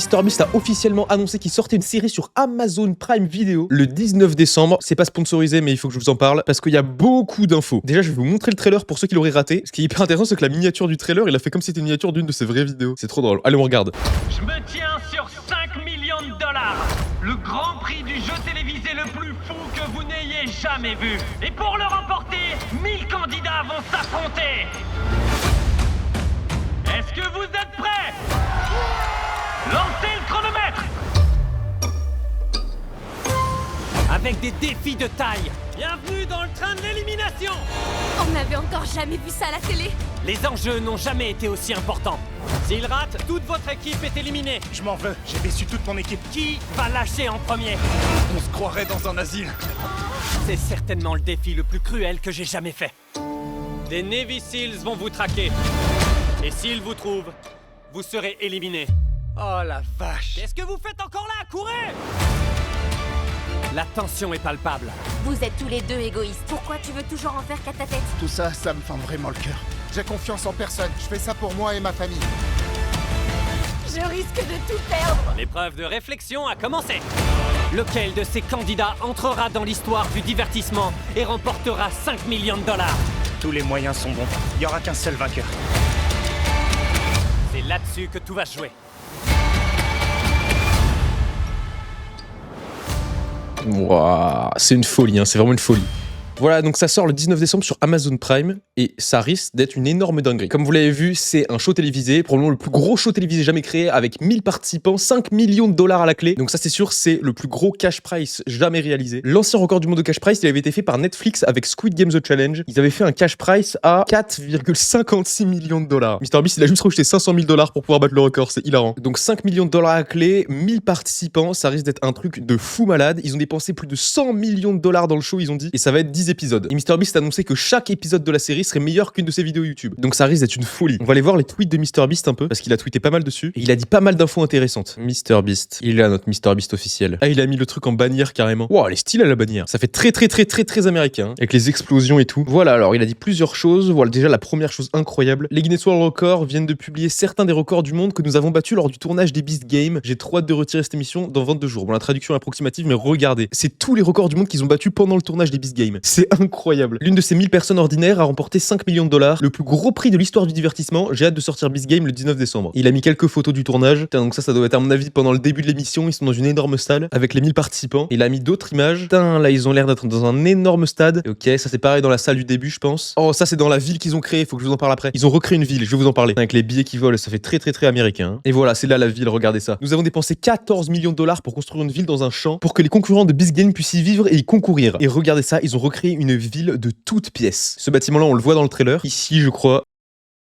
MrBeast a officiellement annoncé qu'il sortait une série sur Amazon Prime Video le 19 décembre. C'est pas sponsorisé, mais il faut que je vous en parle parce qu'il y a beaucoup d'infos. Déjà, je vais vous montrer le trailer pour ceux qui l'auraient raté. Ce qui est hyper intéressant, c'est que la miniature du trailer, il a fait comme si c'était une miniature d'une de ses vraies vidéos. C'est trop drôle. Allez, on regarde. Je me tiens sur 5 millions de dollars. Le grand prix du jeu télévisé le plus fou que vous n'ayez jamais vu. Et pour le remporter, 1000 candidats vont s'affronter. Est-ce que vous êtes prêts? Lancez le chronomètre. Avec des défis de taille. Bienvenue dans le train de l'élimination. On n'avait encore jamais vu ça à la télé. Les enjeux n'ont jamais été aussi importants. S'ils ratent, toute votre équipe est éliminée. Je m'en veux, j'ai déçu toute mon équipe. Qui va lâcher en premier? On se croirait dans un asile. C'est certainement le défi le plus cruel que j'ai jamais fait. Des Navy Seals vont vous traquer. Et s'ils vous trouvent, vous serez éliminé. Oh la vache. Qu'est-ce que vous faites encore là? Courez! La tension est palpable. Vous êtes tous les deux égoïstes. Pourquoi tu veux toujours en faire qu'à ta tête? Tout ça, ça me fend vraiment le cœur. J'ai confiance en personne. Je fais ça pour moi et ma famille. Je risque de tout perdre. L'épreuve de réflexion a commencé. Lequel de ces candidats entrera dans l'histoire du divertissement et remportera 5 millions de dollars? Tous les moyens sont bons. Il n'y aura qu'un seul vainqueur. C'est là-dessus que tout va se jouer. Waouh, c'est une folie, hein, c'est vraiment une folie. Voilà, donc ça sort le 19 décembre sur Amazon Prime et ça risque d'être une énorme dinguerie. Comme vous l'avez vu, c'est un show télévisé, probablement le plus gros show télévisé jamais créé avec 1000 participants, 5 millions de dollars à la clé. Donc ça c'est sûr, c'est le plus gros cash prize jamais réalisé. L'ancien record du monde de cash prize, il avait été fait par Netflix avec Squid Game The Challenge. Ils avaient fait un cash prize à 4,56 millions de dollars. MrBeast, il a juste rejeté 500 000 dollars pour pouvoir battre le record, c'est hilarant. Donc 5 millions de dollars à la clé, 1000 participants, ça risque d'être un truc de fou malade. Ils ont dépensé plus de 100 millions de dollars dans le show, ils ont dit, et ça va être 10 épisodes. Et MrBeast a annoncé que chaque épisode de la série serait meilleur qu'une de ses vidéos YouTube. Donc ça risque d'être une folie. On va aller voir les tweets de MrBeast un peu, parce qu'il a tweeté pas mal dessus, et il a dit pas mal d'infos intéressantes. MrBeast, il est là notre MrBeast officiel. Ah, il a mis le truc en bannière carrément. Wow, elle est stylée la bannière. Ça fait très américain, hein, avec les explosions et tout. Voilà, alors il a dit plusieurs choses. Voilà, déjà la première chose incroyable. Les Guinness World Records viennent de publier certains des records du monde que nous avons battus lors du tournage des Beast Games. J'ai trop hâte de retirer cette émission dans 22 jours. Bon, la traduction est approximative, mais regardez. C'est tous les records du monde qu'ils ont battus pendant le tournage des Beast Games. C'est incroyable. L'une de ces 1000 personnes ordinaires a remporté 5 millions de dollars, le plus gros prix de l'histoire du divertissement. J'ai hâte de sortir Beast Game le 19 décembre. Il a mis quelques photos du tournage. Putain, donc ça doit être à mon avis pendant le début de l'émission. Ils sont dans une énorme salle avec les 1000 participants. Il a mis d'autres images. Putain, là ils ont l'air d'être dans un énorme stade. Et ok, ça c'est pareil dans la salle du début, je pense. Oh, ça c'est dans la ville qu'ils ont créée. Faut que je vous en parle après. Ils ont recréé une ville. Je vais vous en parler. Avec les billets qui volent, ça fait très américain. Hein. Et voilà, c'est là la ville. Regardez ça. Nous avons dépensé 14 millions de dollars pour construire une ville dans un champ pour que les concurrents de Beast Game puissent y vivre et y concourir. Et regardez ça, ils ont recréé une ville de toutes pièces. Ce bâtiment-là, on le voit dans le trailer. Ici, je crois.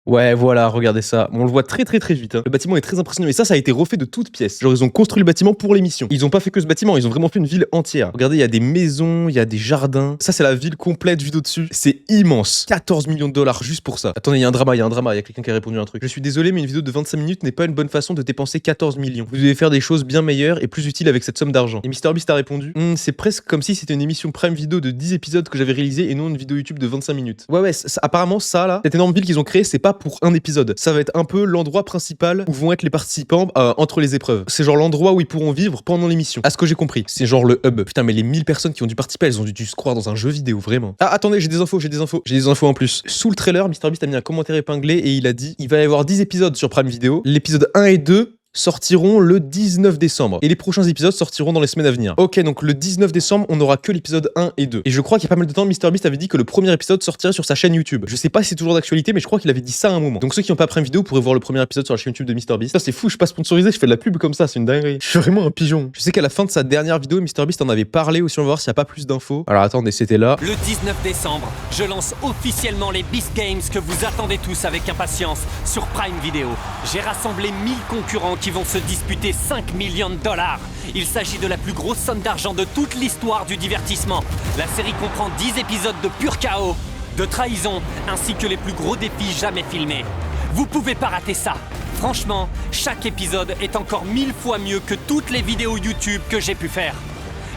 Ouais, voilà, regardez ça. On le voit très vite. Hein. Le bâtiment est très impressionnant. Et ça a été refait de toutes pièces. Genre, ils ont construit le bâtiment pour l'émission. Ils ont pas fait que ce bâtiment, ils ont vraiment fait une ville entière. Regardez, il y a des maisons, il y a des jardins. Ça, c'est la ville complète vue d'au-dessus. C'est immense. 14 millions de dollars juste pour ça. Attendez, il y a un drama. Il y a quelqu'un qui a répondu à un truc. Je suis désolé, mais une vidéo de 25 minutes n'est pas une bonne façon de dépenser 14 millions. Vous devez faire des choses bien meilleures et plus utiles avec cette somme d'argent. Et MrBeast a répondu, c'est presque comme si c'était une émission Prime Video de 10 épisodes que j'avais réalisé et non une vidéo YouTube de 25 minutes. Ouais, apparemment, ça là, cette énorme ville qu'ils ont créée, c'est pas pour un épisode. Ça va être un peu l'endroit principal où vont être les participants entre les épreuves. C'est genre l'endroit où ils pourront vivre pendant l'émission. À ce que j'ai compris. C'est genre le hub. Putain, mais les 1000 personnes qui ont dû participer, elles ont dû se croire dans un jeu vidéo, vraiment. Ah, attendez, j'ai des infos. J'ai des infos en plus. Sous le trailer, MrBeast a mis un commentaire épinglé et il a dit il va y avoir 10 épisodes sur Prime Video. L'épisode 1 et 2 sortiront le 19 décembre. Et les prochains épisodes sortiront dans les semaines à venir. Ok, donc le 19 décembre, on n'aura que l'épisode 1 et 2. Et je crois qu'il y a pas mal de temps, MrBeast avait dit que le premier épisode sortirait sur sa chaîne YouTube. Je sais pas si c'est toujours d'actualité, mais je crois qu'il avait dit ça à un moment. Donc ceux qui n'ont pas Prime Vidéo pourraient voir le premier épisode sur la chaîne YouTube de MrBeast. Ça c'est fou, je suis pas sponsorisé, je fais de la pub comme ça, c'est une dinguerie. Je suis vraiment un pigeon. Je sais qu'à la fin de sa dernière vidéo, MrBeast en avait parlé aussi, on va voir s'il y a pas plus d'infos. Alors attendez, c'était là. Le 19 décembre, je lance officiellement les Beast Games que vous attendez tous avec impatience sur Prime Video. J'ai rassemblé 1000 concurrents qui vont se disputer 5 millions de dollars. Il s'agit de la plus grosse somme d'argent de toute l'histoire du divertissement. La série comprend 10 épisodes de pur chaos, de trahison, ainsi que les plus gros défis jamais filmés. Vous pouvez pas rater ça. Franchement, chaque épisode est encore 1000 fois mieux que toutes les vidéos YouTube que j'ai pu faire.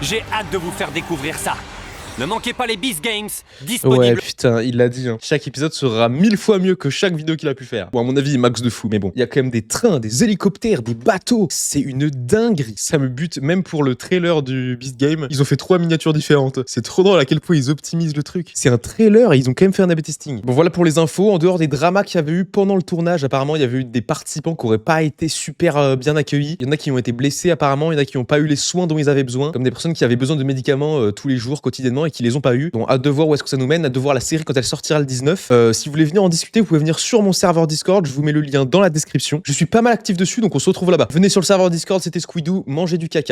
J'ai hâte de vous faire découvrir ça. Ne manquez pas les Beast Games, Ouais, disponibles. putain, il l'a dit. Hein. Chaque épisode sera 1000 fois mieux que chaque vidéo qu'il a pu faire. Bon, à mon avis, max de fou. Mais bon, il y a quand même des trains, des hélicoptères, des bateaux. C'est une dinguerie. Ça me bute, même pour le trailer du Beast Game. Ils ont fait 3 miniatures différentes. C'est trop drôle à quel point ils optimisent le truc. C'est un trailer et ils ont quand même fait un A/B testing. Bon, voilà pour les infos. En dehors des dramas qu'il y avait eu pendant le tournage, apparemment, il y avait eu des participants qui auraient pas été super bien accueillis. Il y en a qui ont été blessés, apparemment. Il y en a qui n'ont pas eu les soins dont ils avaient besoin. Comme des personnes qui avaient besoin de médicaments tous les jours, quotidiennement, et qui les ont pas eu. Donc, hâte de voir où est-ce que ça nous mène, hâte de voir la série quand elle sortira le 19. Si vous voulez venir en discuter, vous pouvez venir sur mon serveur Discord. Je vous mets le lien dans la description. Je suis pas mal actif dessus, donc on se retrouve là-bas. Venez sur le serveur Discord, c'était Squidoo, mangez du caca.